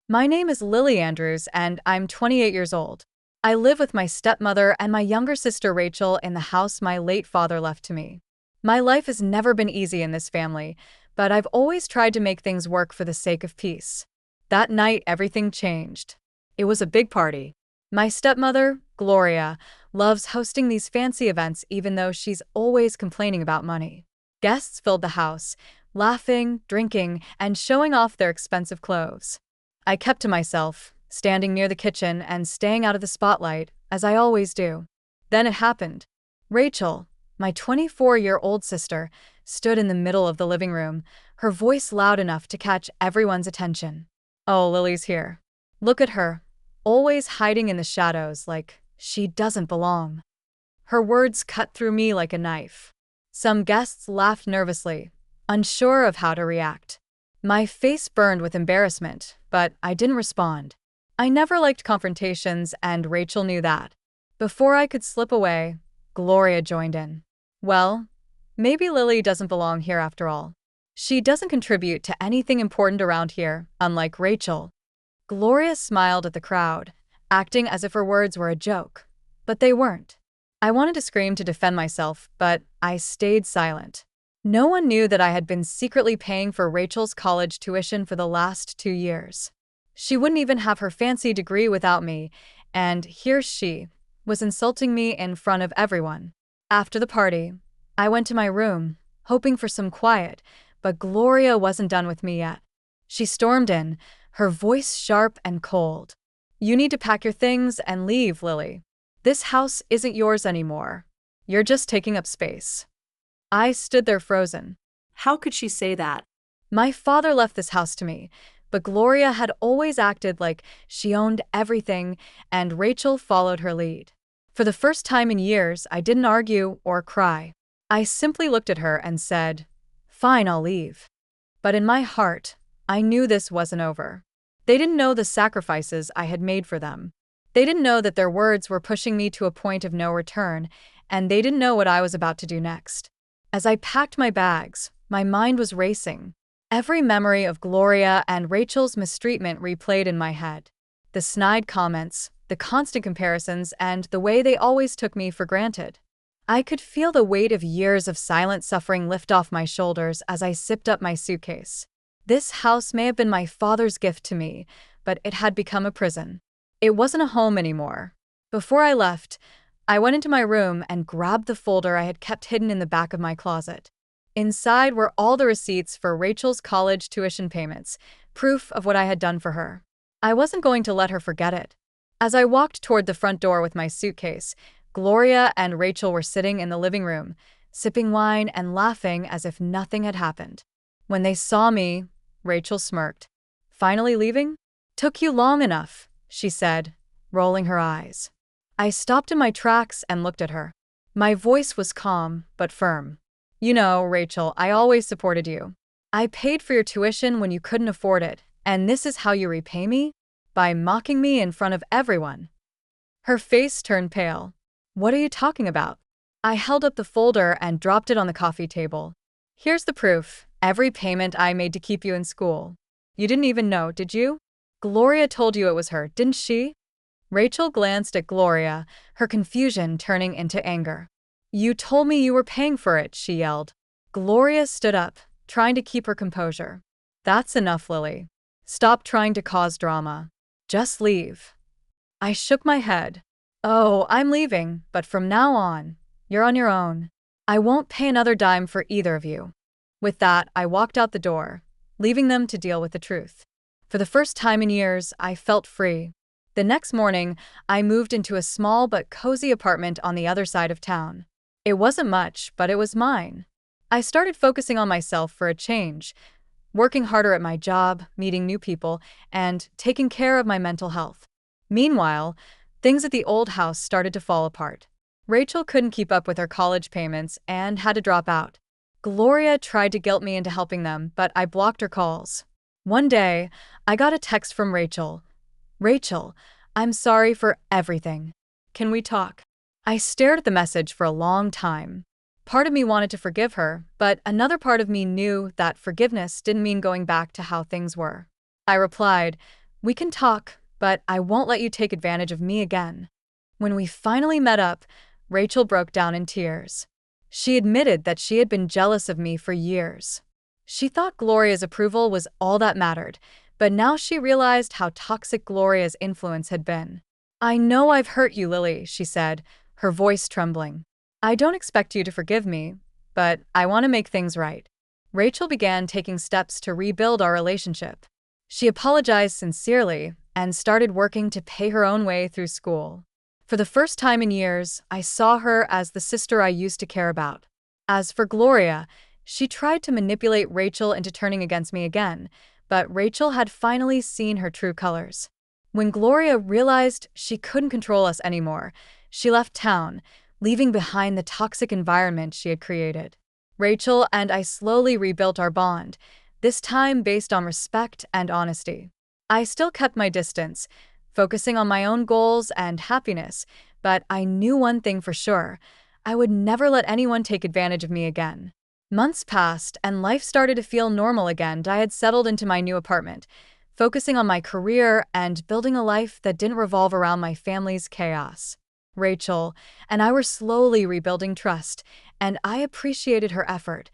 My name is Lily Andrews, and I'm 28 years old. I live with my stepmother and my younger sister Rachel in the house my late father left to me. My life has never been easy in this family, but I've always tried to make things work for the sake of peace. That night, everything changed. It was a big party. My stepmother, Gloria, loves hosting these fancy events even though she's always complaining about money. Guests filled the house, laughing, drinking, and showing off their expensive clothes. I kept to myself, standing near the kitchen and staying out of the spotlight, as I always do. Then it happened. Rachel, my 24-year-old sister, stood in the middle of the living room, her voice loud enough to catch everyone's attention. Oh, Lily's here. Look at her, always hiding in the shadows like she doesn't belong. Her words cut through me like a knife. Some guests laughed nervously, unsure of how to react. My face burned with embarrassment, but I didn't respond. I never liked confrontations, and Rachel knew that. Before I could slip away, Gloria joined in. Well, maybe Lily doesn't belong here after all. She doesn't contribute to anything important around here, unlike Rachel. Gloria smiled at the crowd, acting as if her words were a joke. But they weren't. I wanted to scream to defend myself, but I stayed silent. No one knew that I had been secretly paying for Rachel's college tuition for the last 2 years. She wouldn't even have her fancy degree without me, and here she was insulting me in front of everyone. After the party, I went to my room, hoping for some quiet, but Gloria wasn't done with me yet. She stormed in, her voice sharp and cold. You need to pack your things and leave, Lily. This house isn't yours anymore. You're just taking up space. I stood there frozen. How could she say that? My father left this house to me, but Gloria had always acted like she owned everything, and Rachel followed her lead. For the first time in years, I didn't argue or cry. I simply looked at her and said, "Fine, I'll leave." But in my heart, I knew this wasn't over. They didn't know the sacrifices I had made for them. They didn't know that their words were pushing me to a point of no return, and they didn't know what I was about to do next. As I packed my bags, my mind was racing. Every memory of Gloria and Rachel's mistreatment replayed in my head. The snide comments, the constant comparisons, and the way they always took me for granted. I could feel the weight of years of silent suffering lift off my shoulders as I zipped up my suitcase. This house may have been my father's gift to me, but it had become a prison. It wasn't a home anymore. Before I left, I went into my room and grabbed the folder I had kept hidden in the back of my closet. Inside were all the receipts for Rachel's college tuition payments, proof of what I had done for her. I wasn't going to let her forget it. As I walked toward the front door with my suitcase, Gloria and Rachel were sitting in the living room, sipping wine and laughing as if nothing had happened. When they saw me, Rachel smirked. "Finally leaving? Took you long enough," she said, rolling her eyes. I stopped in my tracks and looked at her. My voice was calm but firm. "You know, Rachel, I always supported you. I paid for your tuition when you couldn't afford it, and this is how you repay me? By mocking me in front of everyone." Her face turned pale. "What are you talking about?" I held up the folder and dropped it on the coffee table. "Here's the proof, every payment I made to keep you in school. You didn't even know, did you? Gloria told you it was her, didn't she?" Rachel glanced at Gloria, her confusion turning into anger. "You told me you were paying for it," she yelled. Gloria stood up, trying to keep her composure. "That's enough, Lily. Stop trying to cause drama. Just leave." I shook my head. "Oh, I'm leaving, but from now on, you're on your own. I won't pay another dime for either of you." With that, I walked out the door, leaving them to deal with the truth. For the first time in years, I felt free. The next morning, I moved into a small but cozy apartment on the other side of town. It wasn't much, but it was mine. I started focusing on myself for a change, working harder at my job, meeting new people, and taking care of my mental health. Meanwhile, things at the old house started to fall apart. Rachel couldn't keep up with her college payments and had to drop out. Gloria tried to guilt me into helping them, but I blocked her calls. One day, I got a text from Rachel. "Rachel, I'm sorry for everything. Can we talk?" I stared at the message for a long time. Part of me wanted to forgive her, but another part of me knew that forgiveness didn't mean going back to how things were. I replied, We can talk, but I won't let you take advantage of me again. When we finally met up, Rachel broke down in tears. She admitted that she had been jealous of me for years. She thought Gloria's approval was all that mattered, but now she realized how toxic Gloria's influence had been. I know I've hurt you, Lily, she said, her voice trembling. I don't expect you to forgive me, but I want to make things right. Rachel began taking steps to rebuild our relationship. She apologized sincerely and started working to pay her own way through school. For the first time in years, I saw her as the sister I used to care about. As for Gloria, she tried to manipulate Rachel into turning against me again, but Rachel had finally seen her true colors. When Gloria realized she couldn't control us anymore, she left town, leaving behind the toxic environment she had created. Rachel and I slowly rebuilt our bond, this time based on respect and honesty. I still kept my distance, focusing on my own goals and happiness, but I knew one thing for sure: I would never let anyone take advantage of me again. Months passed, and life started to feel normal again. I had settled into my new apartment, focusing on my career and building a life that didn't revolve around my family's chaos. Rachel and I were slowly rebuilding trust, and I appreciated her effort,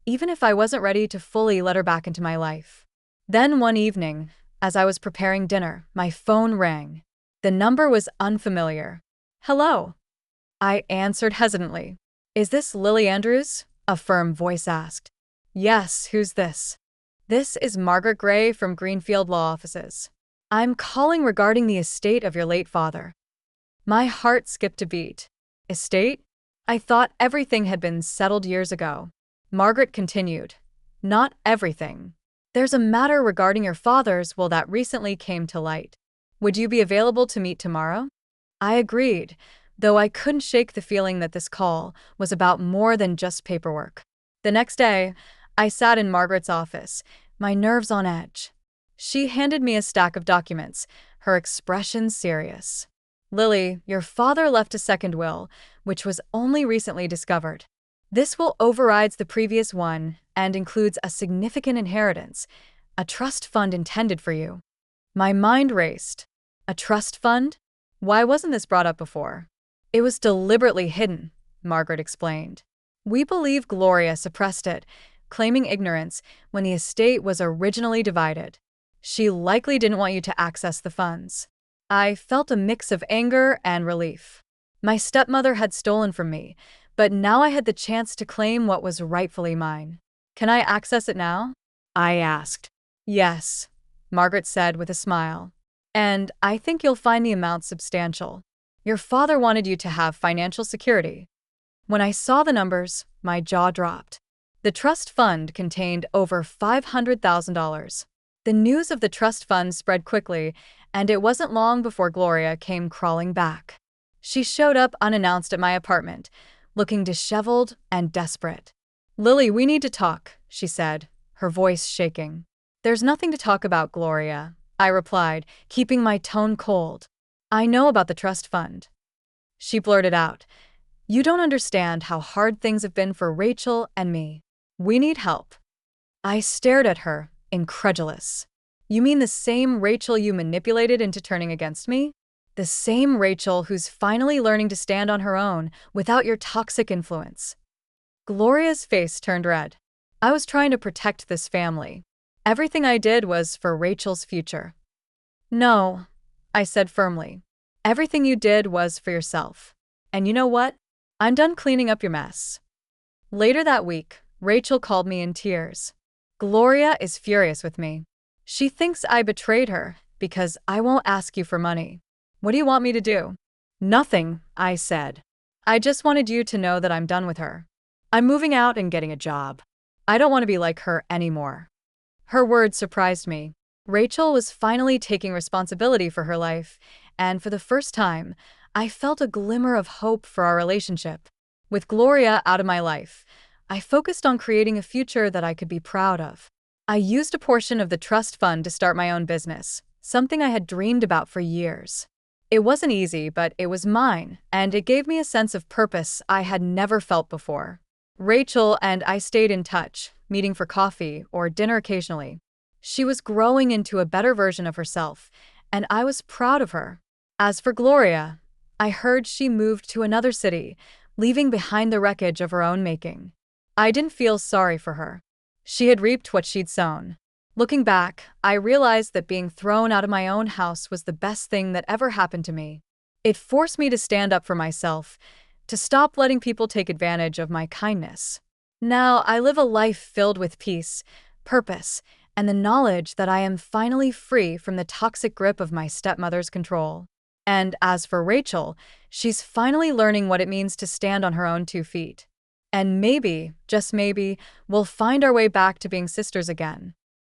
even if I wasn't ready to fully let her back into my life. Then one evening, as I was preparing dinner, my phone rang. The number was unfamiliar. Hello? I answered hesitantly. Is this Lily Andrews? A firm voice asked. Yes, who's this? This is Margaret Gray from Greenfield Law Offices. I'm calling regarding the estate of your late father. My heart skipped a beat. Estate? I thought everything had been settled years ago. Margaret continued. Not everything. There's a matter regarding your father's will that recently came to light. Would you be available to meet tomorrow? I agreed, though I couldn't shake the feeling that this call was about more than just paperwork. The next day, I sat in Margaret's office, my nerves on edge. She handed me a stack of documents, her expression serious. Lily, your father left a second will, which was only recently discovered. This will overrides the previous one and includes a significant inheritance, a trust fund intended for you. My mind raced. A trust fund? Why wasn't this brought up before? It was deliberately hidden, Margaret explained. We believe Gloria suppressed it, claiming ignorance when the estate was originally divided. She likely didn't want you to access the funds. I felt a mix of anger and relief. My stepmother had stolen from me, but now I had the chance to claim what was rightfully mine. Can I access it now? I asked. Yes, Margaret said with a smile. And I think you'll find the amount substantial. Your father wanted you to have financial security. When I saw the numbers, my jaw dropped. The trust fund contained over $500,000. The news of the trust fund spread quickly, and it wasn't long before Gloria came crawling back. She showed up unannounced at my apartment, looking disheveled and desperate. Lily, we need to talk, she said, her voice shaking. There's nothing to talk about, Gloria, I replied, keeping my tone cold. I know about the trust fund. She blurted out. You don't understand how hard things have been for Rachel and me. We need help. I stared at her, incredulous. You mean the same Rachel you manipulated into turning against me? The same Rachel who's finally learning to stand on her own without your toxic influence. Gloria's face turned red. I was trying to protect this family. Everything I did was for Rachel's future. No, I said firmly. Everything you did was for yourself. And you know what? I'm done cleaning up your mess. Later that week, Rachel called me in tears. Gloria is furious with me. She thinks I betrayed her because I won't ask you for money. What do you want me to do? Nothing, I said. I just wanted you to know that I'm done with her. I'm moving out and getting a job. I don't want to be like her anymore. Her words surprised me. Rachel was finally taking responsibility for her life, and for the first time, I felt a glimmer of hope for our relationship. With Gloria out of my life, I focused on creating a future that I could be proud of. I used a portion of the trust fund to start my own business, something I had dreamed about for years. It wasn't easy, but it was mine, and it gave me a sense of purpose I had never felt before. Rachel and I stayed in touch, meeting for coffee or dinner occasionally. She was growing into a better version of herself, and I was proud of her. As for Gloria, I heard she moved to another city, leaving behind the wreckage of her own making. I didn't feel sorry for her. She had reaped what she'd sown. Looking back, I realized that being thrown out of my own house was the best thing that ever happened to me. It forced me to stand up for myself, to stop letting people take advantage of my kindness. Now I live a life filled with peace, purpose, and the knowledge that I am finally free from the toxic grip of my stepmother's control. And as for Rachel, she's finally learning what it means to stand on her own 2 feet. And maybe, just maybe, we'll find our way back to being sisters again.